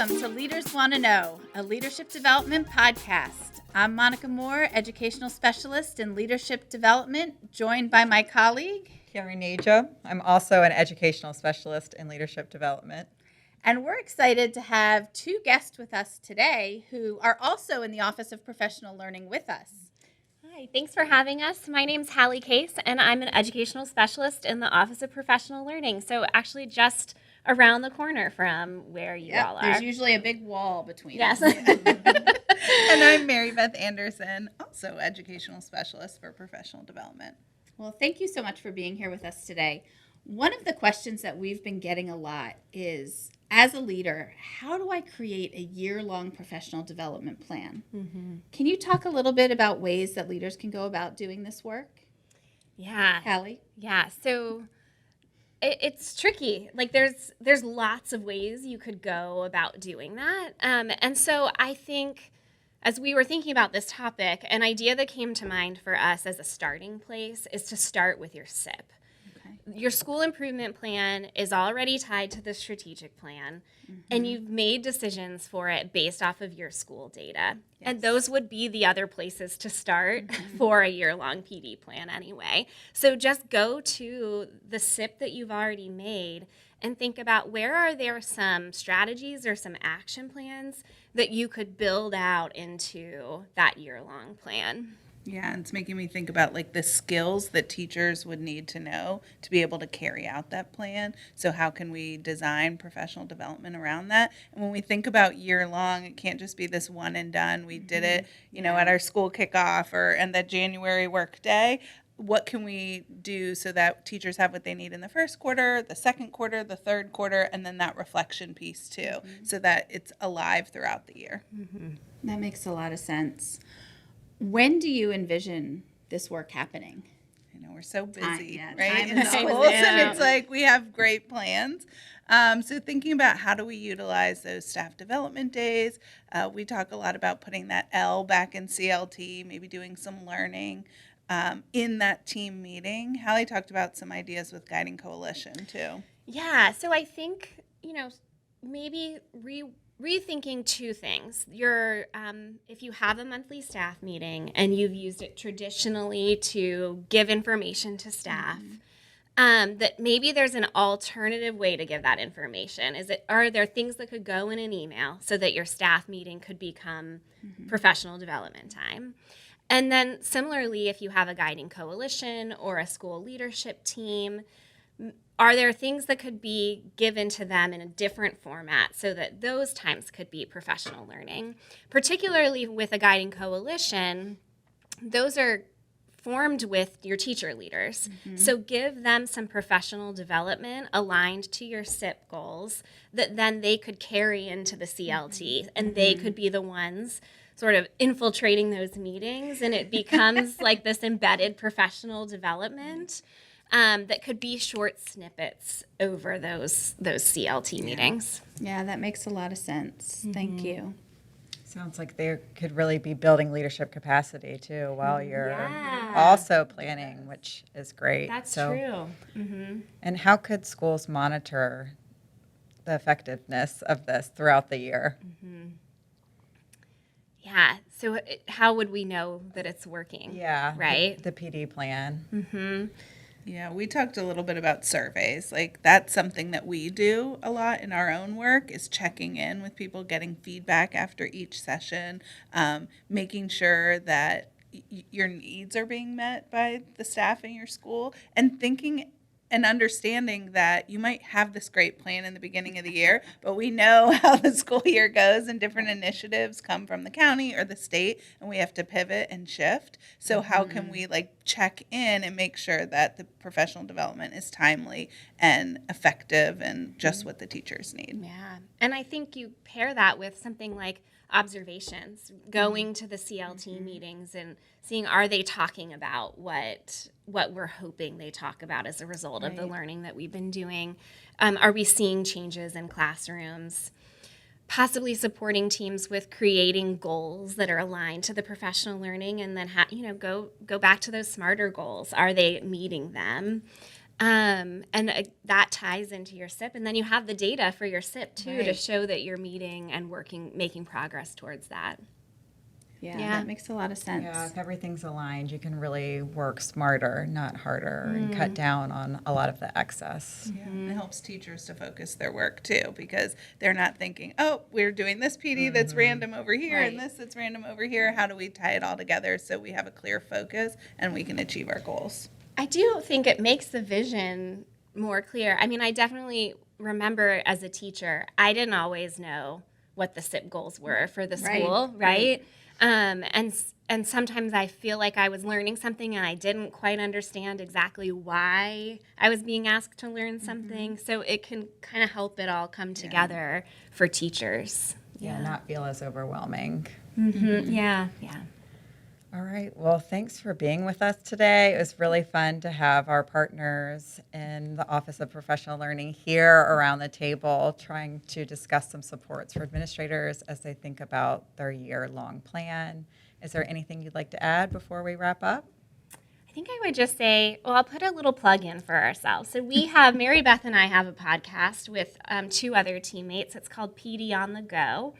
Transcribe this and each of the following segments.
Welcome to Leaders Want to Know, a leadership development podcast. I'm Monica Moore, educational specialist in leadership development, joined by my colleague, Carrie Naja. I'm also an educational specialist in leadership development. And we're excited to have two guests with us today who are also in the Office of Professional Learning with us. Hi, thanks for having us. My name's Hallie Case, and I'm an educational specialist in the Office of Professional Learning. So actually just around the corner from where you all are. There's usually a big wall between Yes. us. And I'm Mary Beth Anderson, also educational specialist for professional development. Well, thank you so much for being here with us today. One of the questions that we've been getting a lot is, as a leader, how do I create a year-long professional development plan? Mm-hmm. Can you talk a little bit about ways that leaders can go about doing this work? Yeah. Hallie? Yeah. So it's tricky. Like there's lots of ways you could go about doing that. And so I think as we were thinking about this topic, an idea that came to mind for us as a starting place is to start with your SIIP. Your school improvement plan is already tied to the strategic plan, and you've made decisions for it based off of your school data. Yes. And those would be the other places to start for a year-long PD plan anyway. So just go to the SIIP that you've already made and think about where are there some strategies or some action plans that you could build out into that year-long plan. Yeah, and it's making me think about like the skills that teachers would need to know to be able to carry out that plan. So how can we design professional development around that? And when we think about year long, it can't just be this one and done. We did it, at our school kickoff and that January work day. What can we do so that teachers have what they need in the first quarter, the second quarter, the third quarter, and then that reflection piece too, so that it's alive throughout the year. That makes a lot of sense. When do you envision this work happening? I know we're so busy, Time right? is In schools, always and it's like we have great plans. So thinking about how do we utilize those staff development days, we talk a lot about putting that L back in CLT, maybe doing some learning in that team meeting. Hallie talked about some ideas with Guiding Coalition too. Yeah, so I think, maybe rethinking two things. If you have a monthly staff meeting and you've used it traditionally to give information to staff, that maybe there's an alternative way to give that information. Are there things that could go in an email so that your staff meeting could become professional development time? And then similarly, if you have a guiding coalition or a school leadership team, are there things that could be given to them in a different format so that those times could be professional learning? Particularly with a guiding coalition, those are formed with your teacher leaders. So give them some professional development aligned to your SIIP goals that then they could carry into the CLT, and they could be the ones sort of infiltrating those meetings, and it becomes like this embedded professional development. That could be short snippets over those CLT meetings. Yeah, that makes a lot of sense. Thank you. Sounds like they could really be building leadership capacity too while you're also planning, which is great. That's true. And how could schools monitor the effectiveness of this throughout the year? Yeah, so how would we know that it's working? Yeah, right? The PD plan. Yeah, we talked a little bit about surveys. Like that's something that we do a lot in our own work is checking in with people, getting feedback after each session, making sure that your needs are being met by the staff in your school, and thinking and understanding that you might have this great plan in the beginning of the year, but we know how the school year goes and different initiatives come from the county or the state, and we have to pivot and shift. So how can we check in and make sure that the professional development is timely and effective and just what the teachers need? Yeah, and I think you pair that with something like observations, going to the CLT meetings and seeing, are they talking about what we're hoping they talk about as a result of the learning that we've been doing? Are we seeing changes in classrooms? Possibly supporting teams with creating goals that are aligned to the professional learning, and then go back to those smarter goals. Are they meeting them? That ties into your SIIP. And then you have the data for your SIIP too to Right. show that you're meeting and making progress towards that. Yeah, Yeah. that makes a lot of sense. Yeah, if everything's aligned, you can really work smarter, not harder, and cut down on a lot of the excess. Yeah, and it helps teachers to focus their work too, because they're not thinking, oh, we're doing this PD that's random over here and Right. this that's random over here. How do we tie it all together so we have a clear focus and we can achieve our goals? I do think it makes the vision more clear. I mean, I definitely remember as a teacher, I didn't always know what the SIIP goals were for the Right, school, right. right? And sometimes I feel like I was learning something and I didn't quite understand exactly why I was being asked to learn something. So it can kind of help it all come together for teachers. Yeah, not feel as overwhelming. Yeah. All right. Well, thanks for being with us today. It was really fun to have our partners in the Office of Professional Learning here around the table trying to discuss some supports for administrators as they think about their year-long plan. Is there anything you'd like to add before we wrap up? I think I would just say, well, I'll put a little plug in for ourselves. So we have, Mary Beth and I have a podcast with 2 other teammates. It's called PD on the Go.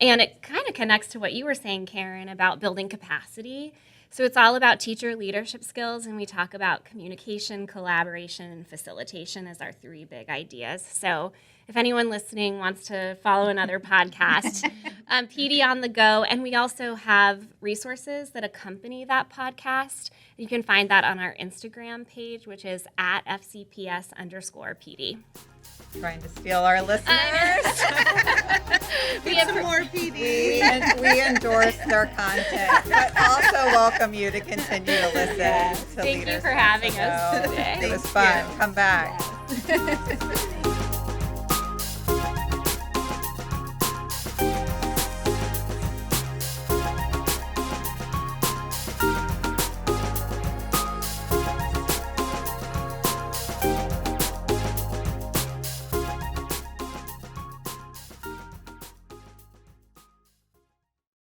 And it kind of connects to what you were saying, Karen, about building capacity. So it's all about teacher leadership skills, and we talk about communication, collaboration, and facilitation as our 3 big ideas. So if anyone listening wants to follow another podcast, PD on the Go. And we also have resources that accompany that podcast. You can find that on our Instagram page, which is at FCPS_PD. Trying to steal our listeners. Get some more PD. We endorse their content, but also welcome you to continue to listen to Thank you Leaders for Want having to us Know. today. It was fun. Come back.